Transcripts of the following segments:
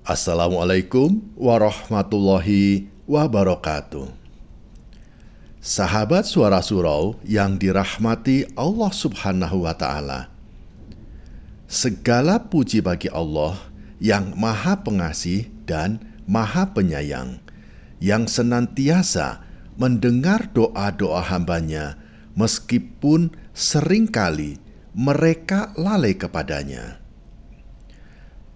Assalamualaikum warahmatullahi wabarakatuh. Sahabat Suara Surau yang dirahmati Allah Subhanahu wa Ta'ala, segala puji bagi Allah yang Maha Pengasih dan Maha Penyayang, yang senantiasa mendengar doa-doa hambanya meskipun seringkali mereka lalai kepadanya.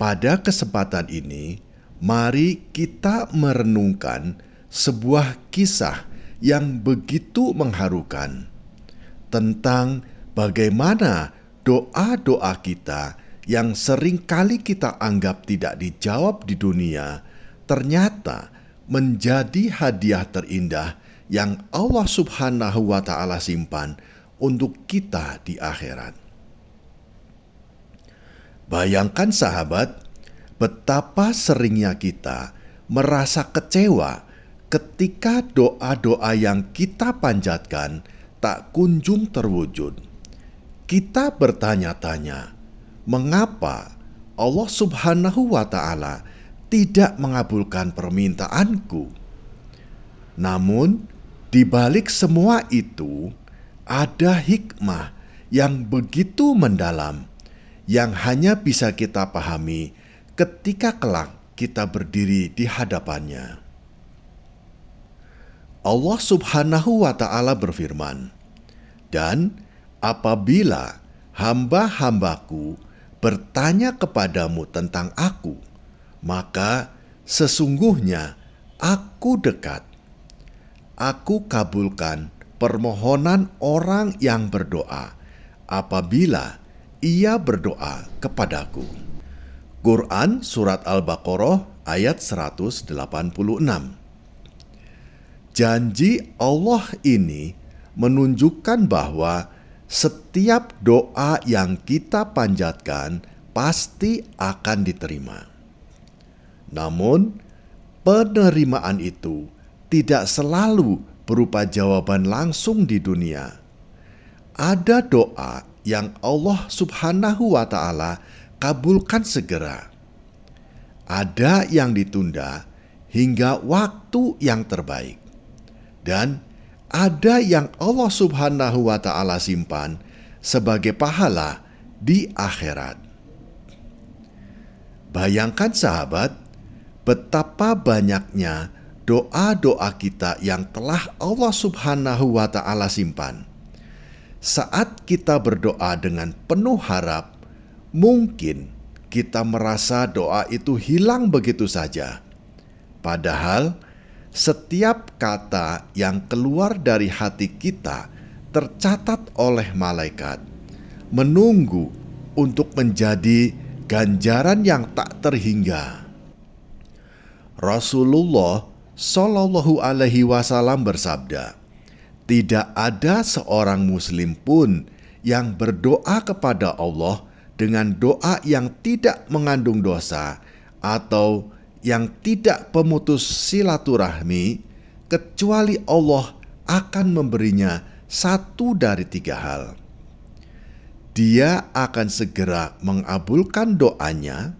Pada kesempatan ini, mari kita merenungkan sebuah kisah yang begitu mengharukan tentang bagaimana doa-doa kita yang seringkali kita anggap tidak dijawab di dunia ternyata menjadi hadiah terindah yang Allah Subhanahu wa Ta'ala simpan untuk kita di akhirat. Bayangkan sahabat, betapa seringnya kita merasa kecewa ketika doa-doa yang kita panjatkan tak kunjung terwujud. Kita bertanya-tanya, mengapa Allah Subhanahu wa Ta'ala tidak mengabulkan permintaanku? Namun, di balik semua itu, ada hikmah yang begitu mendalam yang hanya bisa kita pahami ketika kelak kita berdiri di hadapannya. Allah Subhanahu wa Ta'ala berfirman, "Dan apabila hamba-hambaku bertanya kepadamu tentang aku, maka sesungguhnya aku dekat. Aku kabulkan permohonan orang yang berdoa apabila ia berdoa kepadaku." Quran Surat Al-Baqarah ayat 186. Janji Allah ini menunjukkan bahwa setiap doa yang kita panjatkan pasti akan diterima. Namun, penerimaan itu tidak selalu berupa jawaban langsung di dunia. Ada doa yang Allah Subhanahu wa Ta'ala kabulkan segera. Ada yang ditunda hingga waktu yang terbaik. Dan ada yang Allah Subhanahu wa Ta'ala simpan sebagai pahala di akhirat. Bayangkan sahabat, betapa banyaknya doa-doa kita yang telah Allah Subhanahu wa Ta'ala simpan. Saat kita berdoa dengan penuh harap, mungkin kita merasa doa itu hilang begitu saja. Padahal, setiap kata yang keluar dari hati kita tercatat oleh malaikat, menunggu untuk menjadi ganjaran yang tak terhingga. Rasulullah Shallallahu Alaihi Wasallam bersabda, "Tidak ada seorang muslim pun yang berdoa kepada Allah dengan doa yang tidak mengandung dosa atau yang tidak pemutus silaturahmi, kecuali Allah akan memberinya satu dari tiga hal. Dia akan segera mengabulkan doanya,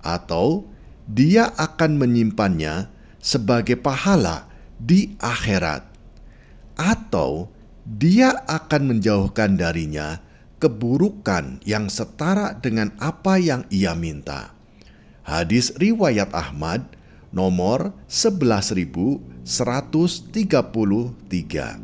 atau dia akan menyimpannya sebagai pahala di akhirat, atau dia akan menjauhkan darinya keburukan yang setara dengan apa yang ia minta." Hadis riwayat Ahmad nomor 11.133.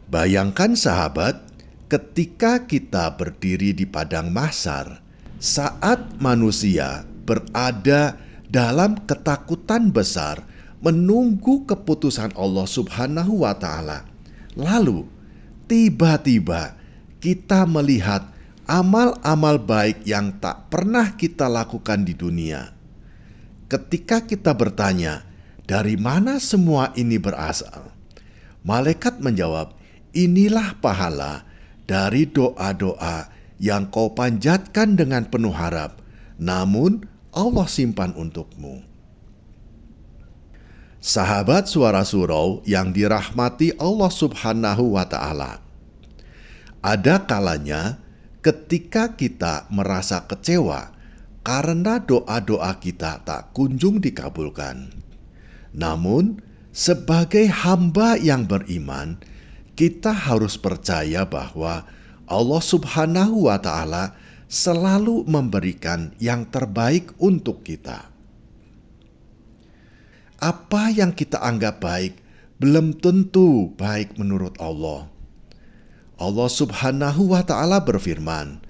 Bayangkan sahabat, ketika kita berdiri di padang mahsyar, saat manusia berada dalam ketakutan besar menunggu keputusan Allah Subhanahu wa Ta'ala, lalu tiba-tiba kita melihat amal-amal baik yang tak pernah kita lakukan di dunia. Ketika kita bertanya, dari mana semua ini berasal? Malaikat menjawab, inilah pahala dari doa-doa yang kau panjatkan dengan penuh harap, namun Allah simpan untukmu. Sahabat Suara Surau yang dirahmati Allah Subhanahu wa Ta'ala, ada kalanya ketika kita merasa kecewa karena doa-doa kita tak kunjung dikabulkan. Namun, sebagai hamba yang beriman, kita harus percaya bahwa Allah Subhanahu wa Ta'ala selalu memberikan yang terbaik untuk kita. Apa yang kita anggap baik belum tentu baik menurut Allah. Allah Subhanahu wa Ta'ala berfirman,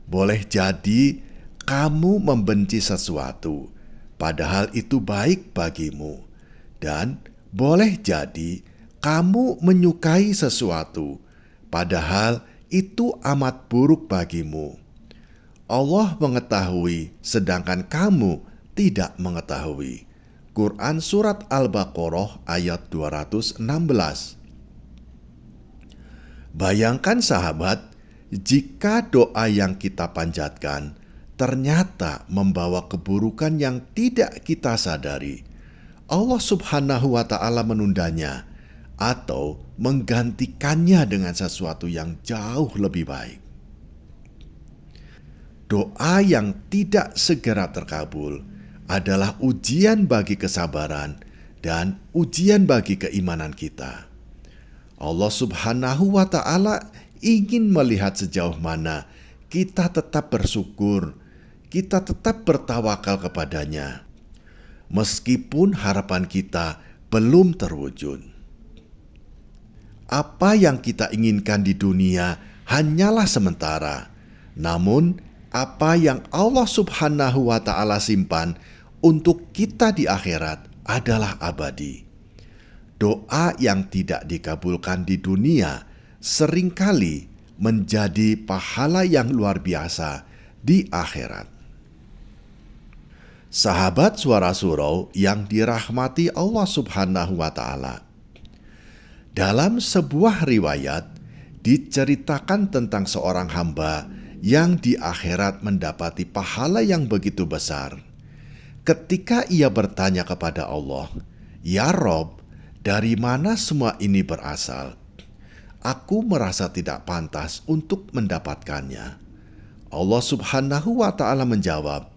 "Boleh jadi kamu membenci sesuatu, padahal itu baik bagimu, dan boleh jadi kamu menyukai sesuatu, padahal itu amat buruk bagimu. Allah mengetahui, sedangkan kamu tidak mengetahui." Quran Surat Al-Baqarah ayat 216. Bayangkan sahabat, jika doa yang kita panjatkan ternyata membawa keburukan yang tidak kita sadari, Allah Subhanahu wa Ta'ala menundanya atau menggantikannya dengan sesuatu yang jauh lebih baik. Doa yang tidak segera terkabul adalah ujian bagi kesabaran dan ujian bagi keimanan kita. Allah Subhanahu wa Ta'ala ingin melihat sejauh mana kita tetap bersyukur, kita tetap bertawakal kepadanya, meskipun harapan kita belum terwujud. Apa yang kita inginkan di dunia hanyalah sementara, namun apa yang Allah Subhanahu wa Ta'ala simpan untuk kita di akhirat adalah abadi. Doa yang tidak dikabulkan di dunia seringkali menjadi pahala yang luar biasa di akhirat. Sahabat Suara Surau yang dirahmati Allah Subhanahu wa Ta'ala, dalam sebuah riwayat diceritakan tentang seorang hamba yang di akhirat mendapati pahala yang begitu besar. Ketika ia bertanya kepada Allah, "Ya Rob, dari mana semua ini berasal? Aku merasa tidak pantas untuk mendapatkannya." Allah Subhanahu wa Ta'ala menjawab,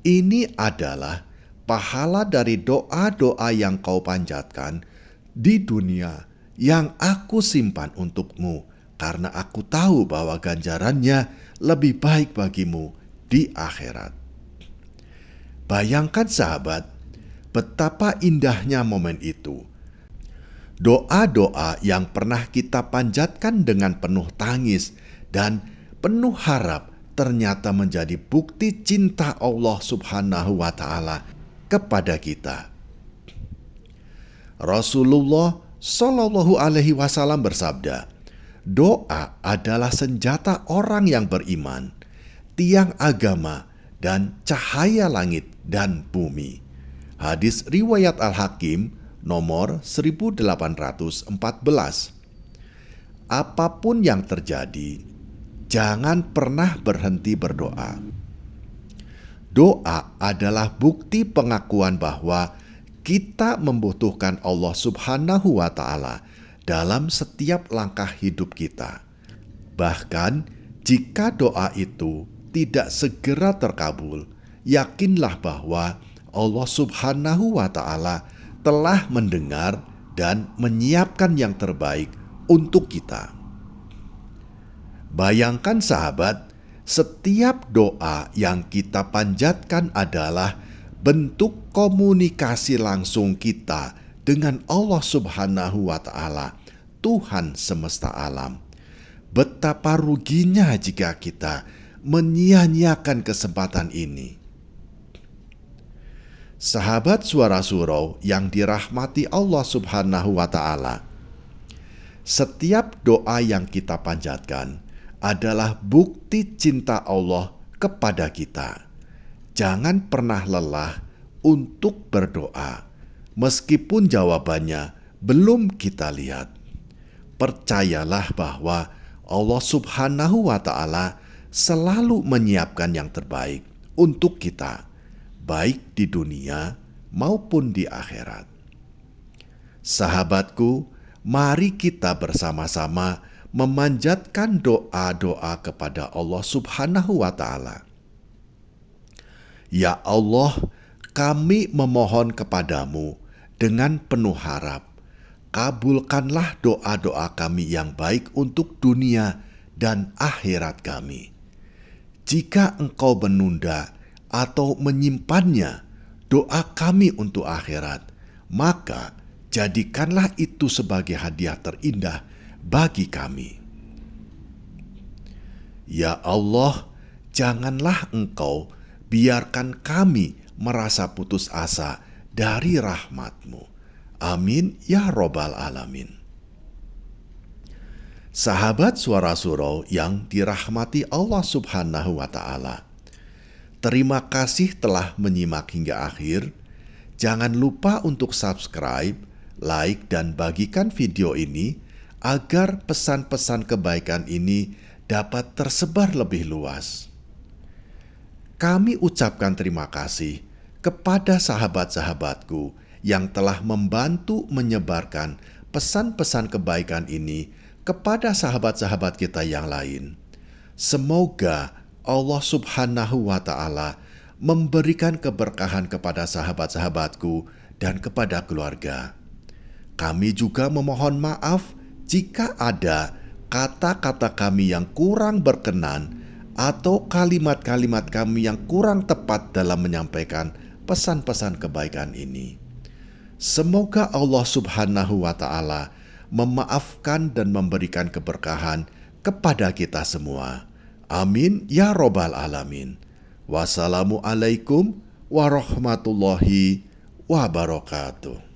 "Ini adalah pahala dari doa-doa yang kau panjatkan di dunia yang aku simpan untukmu, karena aku tahu bahwa ganjarannya lebih baik bagimu di akhirat." Bayangkan sahabat, betapa indahnya momen itu. Doa-doa yang pernah kita panjatkan dengan penuh tangis dan penuh harap ternyata menjadi bukti cinta Allah Subhanahu wa Ta'ala kepada kita. Rasulullah Shallallahu Alaihi Wasallam bersabda, "Doa adalah senjata orang yang beriman, tiang agama, dan cahaya langit dan bumi." Hadis riwayat Al-Hakim nomor 1814. Apapun yang terjadi, jangan pernah berhenti berdoa. Doa adalah bukti pengakuan bahwa kita membutuhkan Allah Subhanahu wa Ta'ala dalam setiap langkah hidup kita. Bahkan jika doa itu tidak segera terkabul, yakinlah bahwa Allah Subhanahu wa Ta'ala telah mendengar dan menyiapkan yang terbaik untuk kita. Bayangkan sahabat, setiap doa yang kita panjatkan adalah bentuk komunikasi langsung kita dengan Allah Subhanahu wa Ta'ala, Tuhan semesta alam. Betapa ruginya jika kita menyia-nyiakan kesempatan ini. Sahabat Suara Surau yang dirahmati Allah Subhanahu wa Ta'ala, setiap doa yang kita panjatkan adalah bukti cinta Allah kepada kita. Jangan pernah lelah untuk berdoa, meskipun jawabannya belum kita lihat. Percayalah bahwa Allah Subhanahu wa Ta'ala selalu menyiapkan yang terbaik untuk kita, baik di dunia maupun di akhirat. Sahabatku, mari kita bersama-sama memanjatkan doa-doa kepada Allah Subhanahu wa Ta'ala. Ya Allah, kami memohon kepadamu dengan penuh harap. Kabulkanlah doa-doa kami yang baik untuk dunia dan akhirat kami. Jika Engkau menunda atau menyimpannya doa kami untuk akhirat, maka jadikanlah itu sebagai hadiah terindah bagi kami. Ya Allah, janganlah Engkau biarkan kami merasa putus asa dari rahmat-Mu. Amin ya Robbal Alamin. Sahabat Suara Surau yang dirahmati Allah Subhanahu wa Ta'ala, terima kasih telah menyimak hingga akhir. Jangan lupa untuk subscribe, like, dan bagikan video ini agar pesan-pesan kebaikan ini dapat tersebar lebih luas. Kami ucapkan terima kasih kepada sahabat-sahabatku yang telah membantu menyebarkan pesan-pesan kebaikan ini kepada sahabat-sahabat kita yang lain. Semoga Allah Subhanahu wa Ta'ala memberikan keberkahan kepada sahabat-sahabatku dan kepada keluarga. Kami juga memohon maaf jika ada kata-kata kami yang kurang berkenan atau kalimat-kalimat kami yang kurang tepat dalam menyampaikan pesan-pesan kebaikan ini. Semoga Allah Subhanahu wa Ta'ala memaafkan dan memberikan keberkahan kepada kita semua. Amin ya Robbal Alamin. Wassalamualaikum warahmatullahi wabarakatuh.